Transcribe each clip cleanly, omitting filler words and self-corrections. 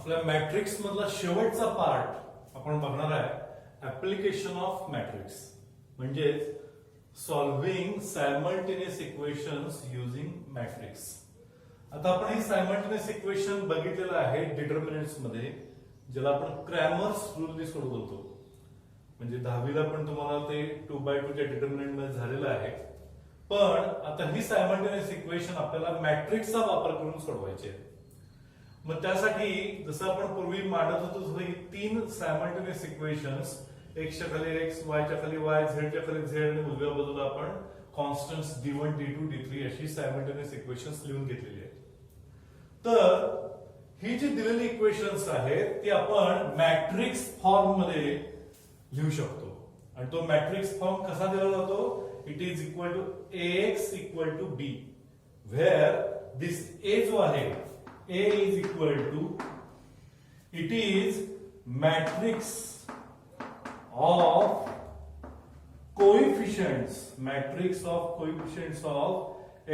आपल्या मॅट्रिक्स मधला शेवटचा पार्ट आपण बघणार आहे ऍप्लिकेशन ऑफ मॅट्रिक्स म्हणजे solving simultaneous equations using matrix. आता आपण ही सायमल्टेनियस इक्वेशन बघितलेलं आहे डिटर्मिनंट्स मध्ये, ज्याला आपण क्रॅमर्स रूलनी सोडवतो. म्हणजे 10वीला पण तुम्हाला ते 2/2 च्या डिटर्मिनंट मध्ये झालेलं आहे. पण आता ही सायमल्टेनियस इक्वेशन आपल्याला मॅट्रिक्सचा वापर करून सोडवायची आहे. मग त्यासाठी जसं आपण पूर्वी मांडत होतो तसं ही 3 सायमल्टेनियस इक्वेशन्स, x च्या खाली x, y च्या खाली y, z च्या खाली z आणि उजव्या बाजूला आपण कॉन्स्टंट्स d1 d2 d3 अशी सायमल्टेनियस इक्वेशन्स लिहून घेतलेली आहेत. तर ही जी दिलेली इक्वेशन्स आहेत ती आपण मॅट्रिक्स फॉर्म मध्ये लिहू शकतो. आणि तो मॅट्रिक्स फॉर्म कसा दिला जातो? It is equal to ax equal to b, where this a जो आहे a is equal to, it is matrix of coefficients of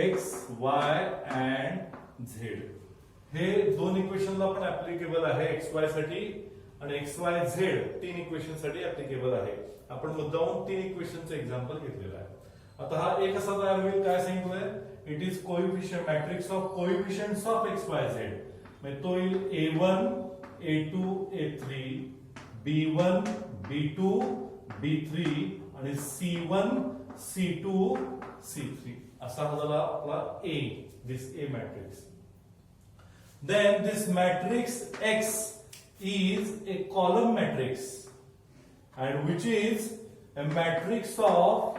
x, y and z. हे दोन इक्वेशनला पण ऍप्लिकेबल आहे, एक्स वाय साठी आणि एक्स वाय झेड 3 इक्वेशन साठी applicable आहे. आपण मुद्दामून 3 इक्वेशनचं एक्झाम्पल घेतलेलं आहे. आता हा एक असा तयार होईल, काय सांगितलंय? It is coefficient matrix of coefficients of x Y Z. म्हणजे तो येईल a1 a2 a3 b1 b2 b3 आणि c1 c2 c3 असा हा झाला आपला a, this a matrix. Then this matrix X is a column matrix, and which is a matrix of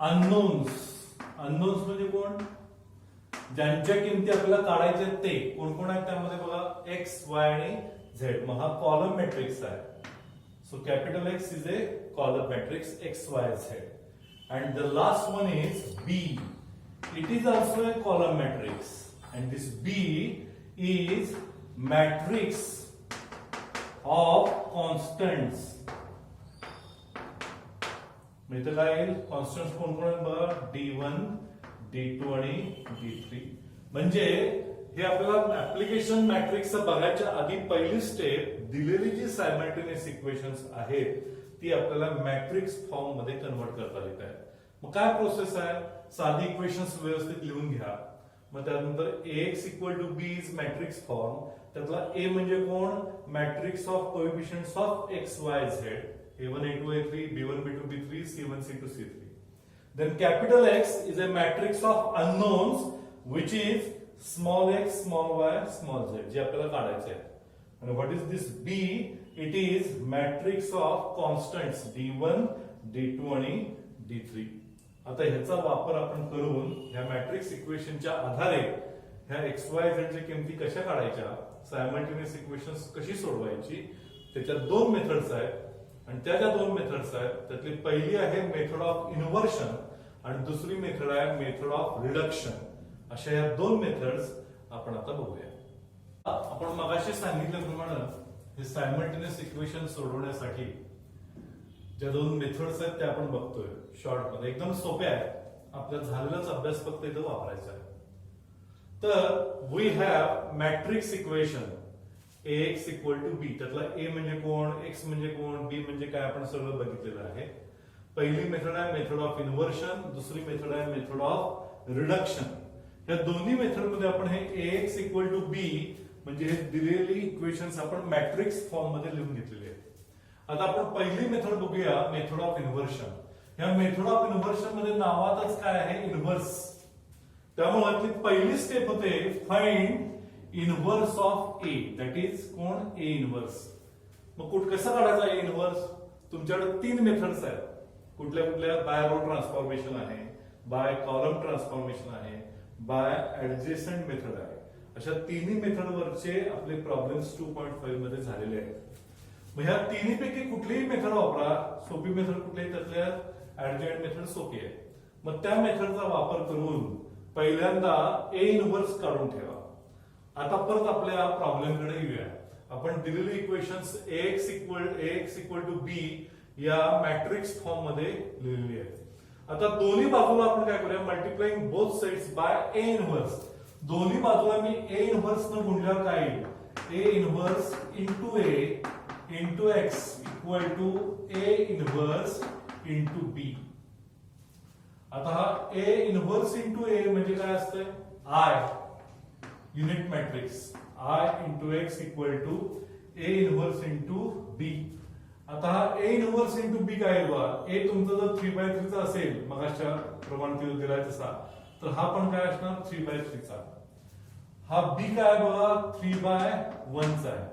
unknowns. Unknowns म्हणजे कोण? ज्यांच्या किमती आपल्याला काढायच्या ते कोण कोण आहेत त्यामध्ये बघा, x, y आणि z. मग हा कॉलम मॅट्रिक्स आहे. So capital X is a column matrix x, y, z. And the last one is B. It is also a column matrix. And this B is matrix of constants. म्हणजे काय येईल? Constants कोण कोण आहेत बघा, d1 d2 आणि d3. म्हणजे हे आपल्याला ऍप्लिकेशन मॅट्रिक्स बघायच्या आधी पहिली स्टेप, दिलेली जी सायमल्टेनियस इक्वेशन्स आहेत ती आपल्याला मॅट्रिक्स फॉर्म मध्ये कन्वर्ट करता येत आहे. मग काय प्रोसेस आहे? साधी इक्वेशन्स व्यवस्थित लिहून घ्या. मग त्यानंतर ax equal to b is matrix form. त्यातला a म्हणजे कोण? Matrix of coefficients of x, y, z. a1 a2 a3 b1 b2 b3 c1 c2 c3. Then capital X is a matrix of unknowns which is small x, small y, small z, जे आपल्याला काढायचे आहे. आणि what is this b? It is matrix of constants d1 d2 आणि d3. आता ह्याचा वापर आपण करून ह्या मॅट्रिक्स इक्वेशनच्या आधारे ह्या एक्स वाय झेड च्या किमती कशा काढायच्या, सायमल्टेनियस इक्वेशन्स कशी सोडवायची, त्याच्या 2 मेथड्स आहेत. आणि त्या ज्या 2 मेथड्स आहेत त्यातली पहिली आहे मेथड ऑफ इन्व्हर्शन आणि दुसरी मेथड आहे मेथड ऑफ रिडक्शन. अशा या 2 मेथड्स आपण आता बघूया. आपण मगाशी सांगितल्याप्रमाणे हे सायमल्टेनियस इक्वेशन सोडवण्यासाठी ज्या 2 मेथड्स आहेत त्या आपण बघतोय शॉर्ट मध्ये, एकदम सोप्या आहेत. आपला झालेलाच अभ्यास फक्त इथं वापरायचा आहे. तर we have matrix equation ax equal to b. त्यातला a म्हणजे कोण, x म्हणजे कोण, b म्हणजे काय आपण सगळं बघितलेलं आहे. पहिली मेथड आहे मेथड ऑफ इन्व्हर्शन, दुसरी मेथड आहे मेथड ऑफ रिडक्शन. या दोन्ही मेथड मध्ये आपण हे ax इक्वल टू b म्हणजे हे दिलेली इक्वेशन्स आपण मॅट्रिक्स फॉर्म मध्ये लिहून घेतलेली आहेत. आता आपण पहिली मेथड बघूया, मेथड ऑफ इन्व्हर्शन. या मेथड ऑफ इन्व्हर्शन मध्ये नावातच काय आहे, इन्व्हर्स. त्यामुळे ती पहिली स्टेप होते find inverse of A, that is कोण, ए इन्व्हर्स. मग कसं काढायचा ए इन्व्हर्स? तुमच्याकडे 3 मेथड्स आहेत. कुठल्या कुठल्या? बाय रो ट्रान्सफॉर्मेशन आहे, बाय कॉलम ट्रान्सफॉर्मेशन आहे, बाय ऍडजेसंट मेथड आहे. अशा 3 मेथडवरचे आपले प्रॉब्लेम्स 2.5 मध्ये झालेले आहेत. मग ह्या 3 पैकी कुठलीही मेथड वापरा. सोपी मेथड कुठली? त्यातल्या ऍडजॉइंट मेथड सोपी आहे. मग त्या मेथडचा वापर करून पहिल्यांदा ए इन्व्हर्स काढून ठेवा. आता परत आपल्या प्रॉब्लेमकडे येऊया. आपण दिलेली equations ax equal to b या मॅट्रिक्स फॉर्म मध्ये लिहिलेली आहे. आता दोन्ही बाजूला आपण काय करूया, multiplying both sides by A inverse. दोन्ही बाजूला मी ए इनव्हर्स न गुणल्यावर काय येईल, A inverse into A into X equal to A inverse into B. आता हा ए इनव्हर्स इंटू ए म्हणजे काय असतंय, I unit matrix I into X equal to A inverse into B. आता हा ए इनव्हर्स इंटू बी काय बघा, ए तुमचा जर 3/3 चा असेल मगाच्या प्रमाणे दिलाय तसा, तर हा पण काय असणार 3/3 चा. हा बी काय बघा 3/1 चा आहे.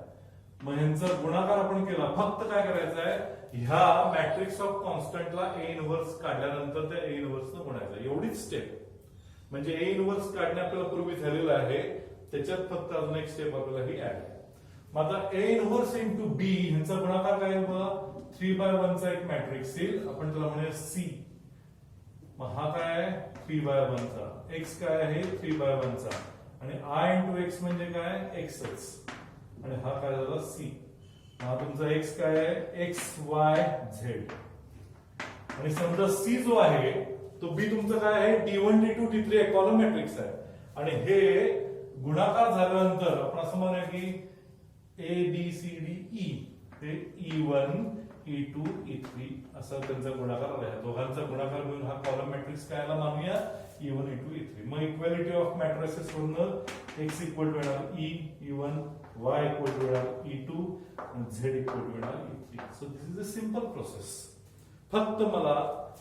मग यांचा गुणाकार आपण केला, फक्त काय करायचं आहे, ह्या मॅट्रिक्स ऑफ कॉन्स्टंटला ए इनव्हर्स काढल्यानंतर त्या ए इनव्हर्स न गुणायचं, एवढीच स्टेप. म्हणजे ए इनव्हर्स काढणे आपल्याला पूर्वी झालेलं आहे, त्याच्यात फक्त अजून एक स्टेप आपल्याला ही ऍड आहे. मग आता ए इनव्हर्स इंटू बी ह्यांचा गुणाकार काय बघा 3/1 चा एक मॅट्रिक्स येईल, आपण त्याला म्हणूया सी. मग हा काय आहे 3/1 चा, एक्स काय आहे 3/1 चा, आणि आय इंटू एक्स म्हणजे काय एक्सच, आणि हा काय झाला सी. हा तुमचा एक्स काय आहे एक्स वाय झेड. आणि समजा सी जो आहे तो बी तुमचा काय आहे D1 D2 D3 एक कॉलम मॅट्रिक्स आहे. आणि हे गुणाकार झाल्यानंतर आपण असं म्हणूया की A B C D E, हे E1 E2 E3 असा त्यांचा गुणाकार आहे. दोघांचा गुणाकार घेऊन हा कॉलम मॅट्रिक्स काय मानूया E1 E2 E3. मग इक्वॅलिटी ऑफ मॅट्रिसेस वरून एक्स इक्वल टू येणार E E1, y equal to येणार E2 आणि z इक्वल टू येणार E3. So this is a simple process. फक्त मला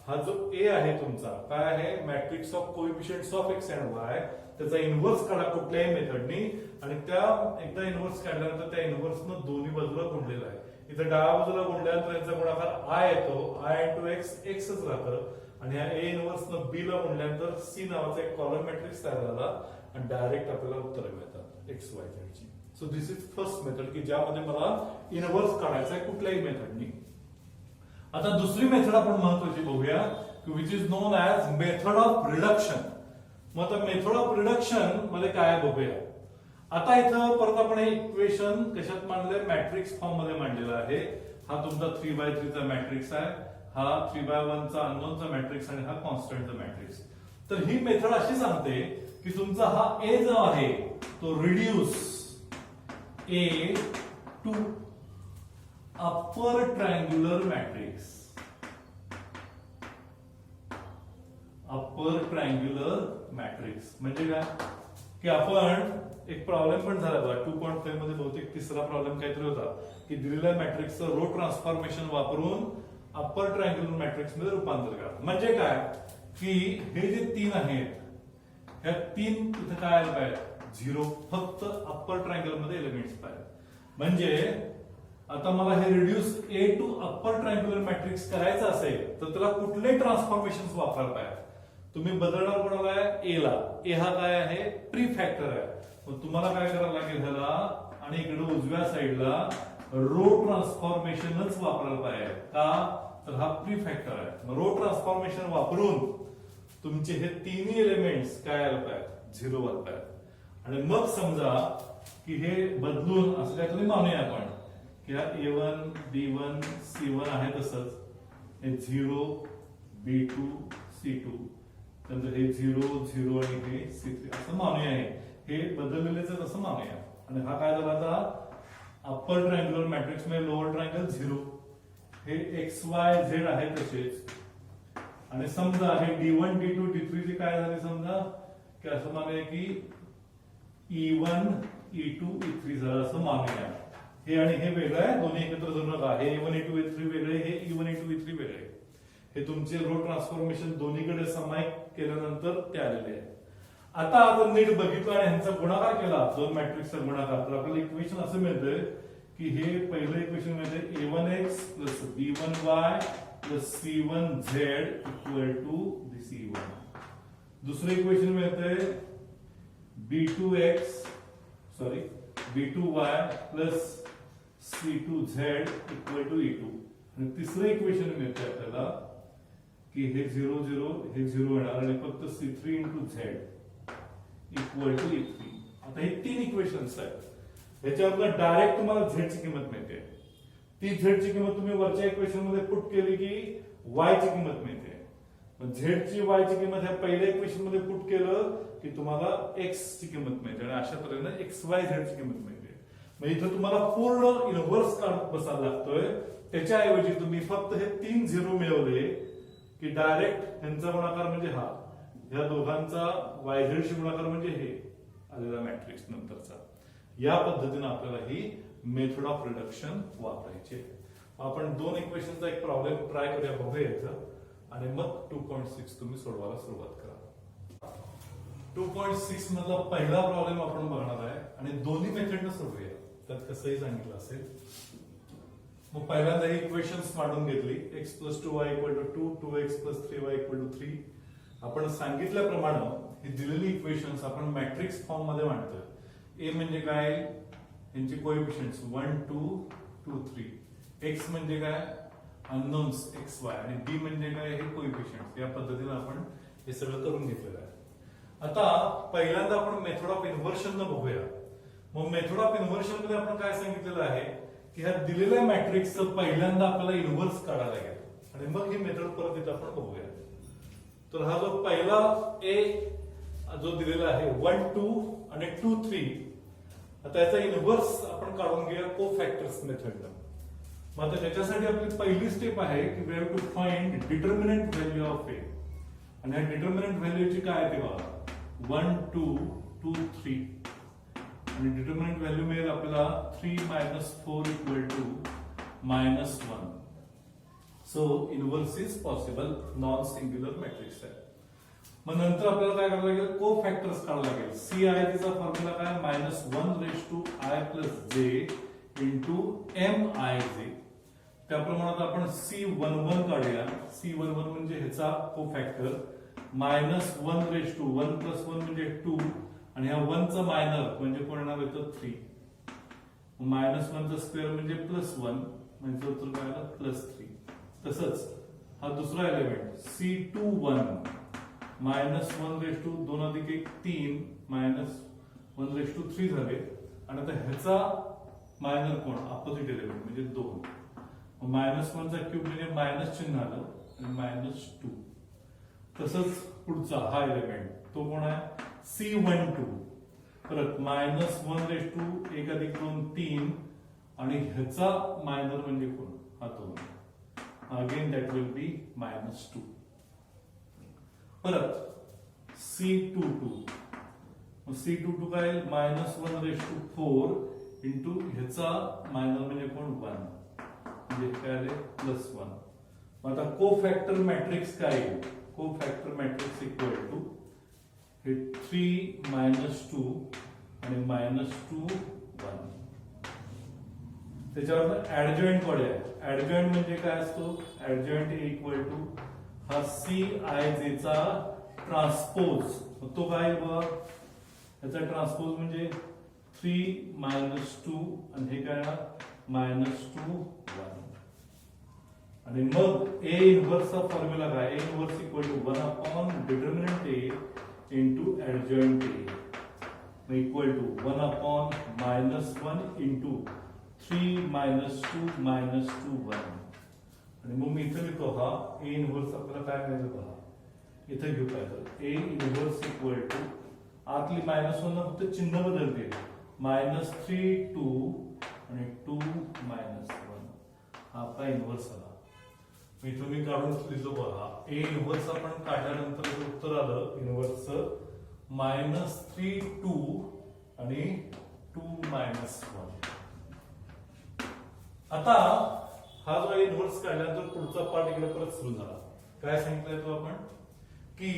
हा जो ए आहे तुमचा काय आहे matrix of coefficients of x and y, त्याचा इनव्हर्स काढा कुठल्याही मेथडनी, आणि त्या एकदा इनव्हर्स काढल्यानंतर त्या इनव्हर्सनं दोन्ही बाजूला गुणलेला आहे. इथे डाव्या बाजूला गुणल्यानंतर याचा गुणाकार आय येतो, आय इंटू एक्स एक्सच राहतं, आणि ह्या ए इनव्हर्सनं बी ला गुणल्यानंतर सी नावाचा एक कॉलम मॅट्रिक्स तयार झाला, आणि डायरेक्ट आपल्याला उत्तर मिळतात एक्स वाय झेडची. So this is first method की ज्यामध्ये मला इनव्हर्स काढायचा आहे कुठल्याही मेथडनी. आता दुसरी मेथड आपण महत्वाची बघूया which is non as method of reduction. मग आता मेथड ऑफ रिडक्शन मध्ये काय बघूया. आता इथं परत आपण हे इक्वेशन कशात मांडलंय मॅट्रिक्स फॉर्म मध्ये मांडलेला आहे. हा तुमचा 3/3 चा मॅट्रिक्स आहे, हा 3/1 चा अननोन चा मॅट्रिक्स, आणि हा कॉन्स्टंटचा मॅट्रिक्स. तर ही मेथड अशी सांगते की तुमचा हा ए जो आहे तो reduce A to upper triangular matrix. Upper triangular matrix म्हणजे काय की आपण एक प्रॉब्लेम पण झाला बघा 2.5 मध्ये बहुतेक तिसरा प्रॉब्लेम काहीतरी होता की दिलेल्या मॅट्रिक्सचं रो ट्रान्सफॉर्मेशन वापरून अपर ट्रायंग्युलर मॅट्रिक्स मध्ये रूपांतर करा. म्हणजे काय की हे जे 3 आहेत ह्या 3 इथे काय आलं पाहिजे 0, फक्त अपर ट्रायंगल मध्ये एलिमेंट्स पाहिजे. म्हणजे आता मला हे reduce A to upper triangular matrix करायचं असेल तर त्याला कुठले ट्रान्सफॉर्मेशन वापरायला पाहिजे. तुम्ही बदलणार कोणाला आहे ए ला. ए हा काय आहे प्री फॅक्टर आहे. मग तुम्हाला काय करावं लागेल ह्याला, आणि इकडे उजव्या साईडला रो ट्रान्सफॉर्मेशनच वापरायला पाहिजे. का तर हा प्री फॅक्टर आहे. मग रो ट्रान्सफॉर्मेशन वापरून तुमचे हे तिन्ही एलिमेंट्स काय आले पाहिजे 0 वर पाहिजे. आणि मग समजा की हे बदलून असं काय तुम्ही मानूया आपण की हा A1 B1 C1 आहे तसंच हे 0 B2 C2 नंतर हे 0 0 आणि हे C3 असं मानूया. हे बदललेलेच असं मानूया. आणि हा काय झाला आता अप्पर ट्रायंग्युलर मॅट्रिक्स मध्ये लोअर ट्रायंगल 0, हे एक्स वाय झेड आहे तसेच. आणि समजा हे D1 D2 D3 चे काय झाले समजा की असं मानूया की E1 E2 E3 झालं असं मानूया. हे आणि हे वेगळं आहे, दोन्ही एकत्र धरू नका. हे E1 E2 E3 वेगळे, हे E1 E2 E3 वेगळे. हे तुमचे रो ट्रान्सफॉर्मेशन दोन्हीकडे समायिक केल्यानंतर ते आलेले आहे. आता आपण नीट बघितलं आणि ह्यांचा गुणाकार केला, दोन मॅट्रिक्सचा गुणाकार, तर आपल्याला इक्वेशन असं मिळतंय की हे पहिलं इक्वेशन मिळतंय A1x plus B1y plus C1z equal to this E1. दुसरं इक्वेशन मिळतंय B2y plus C2z equal to E2. आणि तिसरं इक्वेशन मिळतंय आपल्याला की हे 0 0 हे 0 येणार आणि फक्त C3 into Z equal to E3. आता हे 3 इक्वेशन्स आहेत. ह्याच्यावरनं डायरेक्ट तुम्हाला Z ची किंमत मिळते. ती Z ची किंमत तुम्ही वरच्या इक्वेशन मध्ये पुट केली की Y ची किंमत मिळते. झेड ची वाय ची किंमत ह्या पहिल्या इक्वेशन मध्ये पुट केलं की तुम्हाला एक्स ची किंमत मिळते आणि अशा तऱ्हेने एक्स वाय झेड ची किंमत मिळते. मग इथं तुम्हाला पूर्ण इनव्हर्स काढत बसायला लागतोय. त्याच्याऐवजी तुम्ही फक्त हे 3 झिरो मिळवले की डायरेक्ट यांचा गुणाकार म्हणजे हा, ह्या दोघांचा वाय झेड शी गुणाकार म्हणजे हे आलेला मॅट्रिक्स नंतरचा. या पद्धतीने आपल्याला ही मेथड ऑफ रिडक्शन वापरायची. आपण दोन इक्वेशनचा एक प्रॉब्लेम ट्राय करूया, बघूया इथं, आणि मग 2.6 तुम्ही सोडवायला सुरुवात करा. 2.6 मधला पहिला प्रॉब्लेम आपण बघणार आहे आणि दोन्ही मेथडने सोडवूया. त्यात कसंही सांगितलं असेल. मग पहिल्यांदा ही इक्वेशन्स मांडून घेतली. x + 2y = 2, 2x + 3y = 3. आपण सांगितल्याप्रमाणे ही दिलेली इक्वेशन्स आपण मॅट्रिक्स फॉर्म मध्ये मांडतोय. a म्हणजे काय, यांचे कोएफिशियंट्स 1 2 2 3. x म्हणजे काय, अननोन्स x y, आणि b म्हणजे काय, हे कोएफिशियंट्स. या पद्धतीने आपण हे सगळं करून घेतलेलं आहे. आता पहिल्यांदा आपण मेथड ऑफ इन्व्हर्शन बघूया. मग मेथड ऑफ इन्व्हर्शन मध्ये आपण काय सांगितलेलं आहे की ह्या दिलेल्या मॅट्रिक्सचं पहिल्यांदा आपल्याला इन्व्हर्स काढायला लागेल आणि मग ही मेथड परत इथं आपण बघूया. तर हा जो पहिला a जो दिलेला आहे 1 2 आणि 2 3, आता याचा इन्व्हर्स आपण काढून घेऊया कोफॅक्टर्स मेथडनं. मग आता त्याच्यासाठी आपली पहिली स्टेप आहे की we have to find determinant value of a. आणि ह्या डिटर्मिनंट व्हॅल्यूची काय आहे ते बघा, 1 2 2 3. आणि डिटर्मिनंट व्हॅल्यू मिळेल आपल्याला 3 - 4 = -1. So inverse is possible, non singular matrix आहे. मग नंतर आपल्याला काय करावं लागेल, को फॅक्टर्स काढावं लागेल. सी आय तिचा फॉर्म्युला काय, -1⁻I + j × MIJ. त्याप्रमाणे आपण C11 काढूया. C11 म्हणजे ह्याचा को फॅक्टर, -1⁻1 + 1 म्हणजे 2, आणि ह्या 1 चा मायनर म्हणजे कोण येणार येतं 3. -1 चा स्क्वेअर म्हणजे +1, म्हणजे उत्तर काय आलं +3. तसंच हा दुसरा एलिमेंट C21 -1⁻2 2 + 1 3 -1⁻3 झाले. आणि आता ह्याचा मायनर कोण, अपोजिट एलिमेंट म्हणजे 2. -1 चा क्यूब म्हणजे मायनस चिन्ह आलं आणि -2. तसंच पुढचा हा एलिमेंट तो कोण आहे, C12 परत -1⁻2 1 + 2 3, आणि ह्याचा मायनर म्हणजे कोण, हा 2. Again that will be -2. परत C22, C22 काय, -1⁻4 × ह्याचा मायनर म्हणजे कोण 1, म्हणजे काय आले +1. आता को फॅक्टर मॅट्रिक्स काय आहे, को फॅक्टर मॅट्रिक्स इक्वल टू हे 3 - 2 आणि -2 1. त्याच्यावर ऍडजॉइंट काढूया. ऍडजॉइंट म्हणजे काय असतो, ऍडजॉइंट इक्वल टू हा CIJ चा ट्रान्सपोज. तो काय बघा, याचा ट्रान्सपोज म्हणजे 3 - 2 आणि हे काय -2 1. आणि मग A इन्व्हर्सचा फॉर्म्युला काय, A inverse equal to 1 determinant A × adjoint A equal to 1 -1 × 3 - 2 -2 1. आणि मग मी इथं लिहितो हा A इन्व्हर्स आपल्याला काय मिळेल पहा, इथं घेऊ काय तर A इन्व्हर्स इक्वल टू आतली -1 ना फक्त चिन्ह बदलते, -3 2 आणि 2 -1. हा आपला इन्व्हर्स आला. इथं मी काढून लिहितो बघा, A इन्व्हर्स आपण काढल्यानंतर उत्तर आलं इन्व्हर्सचं -3 2 आणि 2 -1. आता हा जो इन्व्हर्स काढल्यानंतर पुढचा पार्ट इकडे परत सुरू झाला. काय सांगितलंय तो आपण की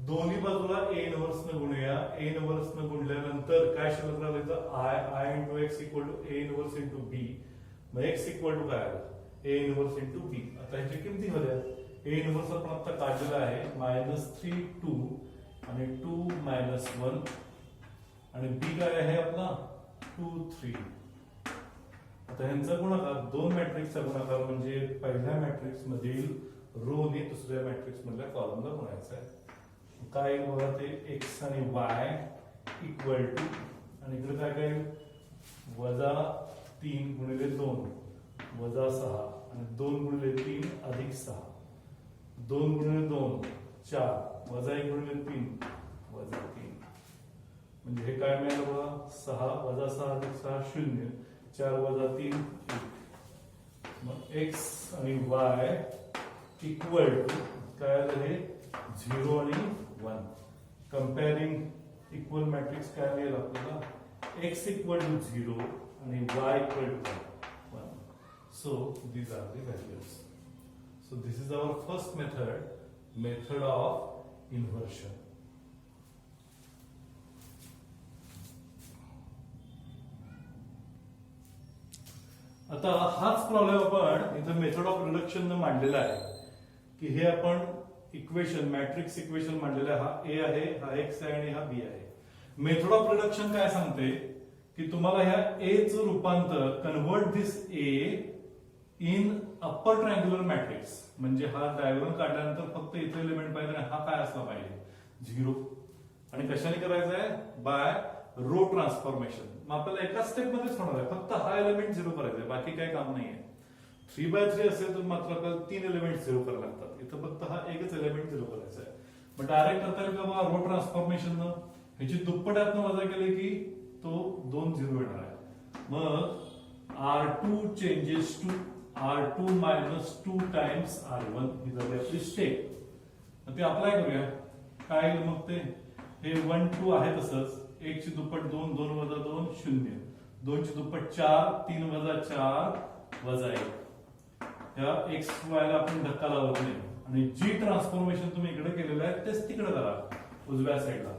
दोन्ही बाजूला A इन्व्हर्स न गुणूया. A इन्व्हर्स न गुणल्यानंतर काय शिल्लक राहिलं, I × x = A inverse × B. मग x इक्वल टू काय आलं, A इन्व्हर्स × B. आता ह्याच्या किमती होत्या, A इन्व्हर्स आपण आता काढलेला आहे -3 2 आणि 2 -1, आणि B काय आहे आपला 2 3. आता ह्यांचा गुणाकार, दोन मॅट्रिक्सचा गुणाकार म्हणजे पहिल्या मॅट्रिक्स मधील रो ने दुसऱ्या मॅट्रिक्स मधल्या कॉलमला गुणायचा आहे. काय बघा, ते x आणि y इक्वल टू, आणि इकडे काय काय -3 × 2 -6 आणि 2 × 3 + 6 2 गुणिले 2 4 वजा 1 गुणिले 3 वजा 3 म्हणजे हे काय मिळालं बघा 6 वजा 6 अधिक 6 0 4 वजा 3 1 मग x आणि y इक्वल टू काय आलं हे 0 आणि 1 कंपेअरिंग इक्वल मॅट्रिक्स काय मिळेल आपल्याला x इक्वल टू 0 आणि y equal to 1 so these are the values. So this is our first method of inversion. आता हाच प्रॉब्लेम आपण इथं मेथड ऑफ रिडक्शन न मांडलेला आहे की हे आपण इक्वेशन मॅट्रिक्स इक्वेशन मांडलेलं आहे हा ए आहे हा एक्स आहे आणि हा बी आहे. मेथड ऑफ रिडक्शन काय सांगते की तुम्हाला ह्या ए चं रूपांतर convert this A in upper triangular matrix म्हणजे हा डायग्राम काढल्यानंतर फक्त इथे एलिमेंट पाहिजे आणि हा काय असला पाहिजे 0 आणि कशाने करायचं आहे बाय रो ट्रान्सफॉर्मेशन. मग आपल्याला एका स्टेप मध्येच होणार आहे फक्त हा एलिमेंट 0 करायचा आहे बाकी काही काम नाहीये. 3/3 असेल तर मात्र आपल्याला 3 एलिमेंट 0 करावे लागतात इथं फक्त हा एकच एलिमेंट 0 करायचा आहे. मग डायरेक्ट करता येईल का बघा रो ट्रान्सफॉर्मेशन न ह्याची दुप्पटातनं वजा केले की तो 2 0 येणार आहे. मग R2 changes to R2 minus 2 times R1 ही झाली आपली स्टेप. ते अप्लाय करूया काय येईल मग ते हे 1 2 आहे तसंच 1 ची दुप्पट 2 2 वजा 2 0 2 ची दुप्पट 4 3 वजा 4 वजा 1 या x y ला आपण धक्का लावत नाही आणि जी ट्रान्सफॉर्मेशन तुम्ही इकडे केलेलं आहे तेच तिकडे करा उजव्या साईडला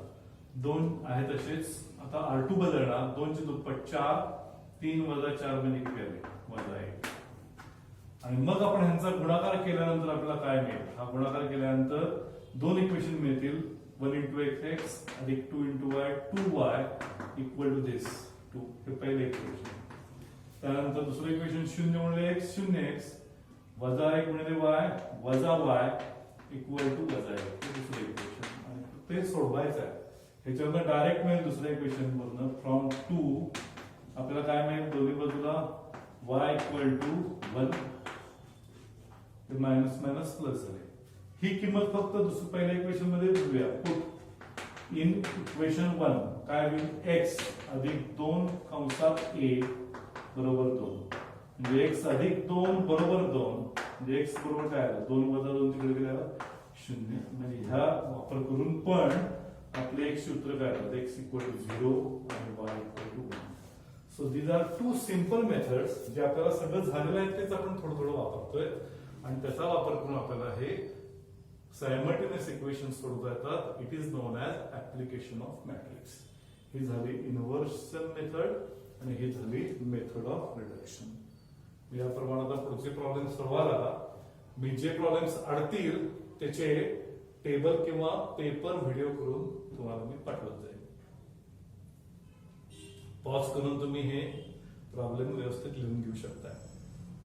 2 आहे तसेच आता R2 बदलणार 2 ची दुप्पट 4 3 वजा 4 म्हणजे किती आले वजा 1 आणि मग आपण ह्यांचा गुणाकार केल्यानंतर आपल्याला काय मिळेल हा गुणाकार केल्यानंतर दोन इक्वेशन मिळतील 1 into x अधिक 2 into y 2y equal to this 2 हे पहिले इक्वेशन. त्यानंतर दुसरं इक्वेशन 0 गुणिले x 0x वजा 1 गुणिले y वजा y इक्वल टू वजा 1 हे दुसरं इक्वेशन आणि ते सोडवायचं आहे. ह्याच्यावर डायरेक्ट मिळेल दुसऱ्या इक्वेशन वरनं फ्रॉम 2 आपल्याला काय मिळेल दोन्ही बाजूला y इक्वल टू 1 ते मायनस मायनस प्लस झाले. ही किंमत फक्त दुसऱ्या पहिल्या इक्वेशन मध्ये बघूया पुट इन इक्वेशन 1 काय होईल x अधिक 2 कंसात a बरोबर 2 म्हणजे x अधिक 2 बरोबर 2 म्हणजे x बरोबर काय आलं 2 वजा 2 तिकडे गेल्यावर 0 म्हणजे ह्या वापर करून पण आपले x सूत्र काय आलं x इक्वल टू 0 आणि y equal to 1. So these are two simple methods जे आपल्याला सगळं झालेलं आहे तेच आपण थोडं थोडं वापरतोय आणि त्याचा वापर करून आपल्याला हे सायमल्टेनियस इक्वेशन्स सोडवता येतात. It is known as application of matrix. ही झाली इन्व्हर्सन मेथड आणि ही झाली मेथड ऑफ रिडक्शन. याप्रमाणे आता पुढचे प्रॉब्लेम सोडवायला मी जे प्रॉब्लेम्स अडतील त्याचे टेबल किंवा पेपर व्हिडिओ करून तुम्हाला मी पाठवत जाईल. पॉज करून तुम्ही हे प्रॉब्लेम व्यवस्थित लिहून घेऊ शकता.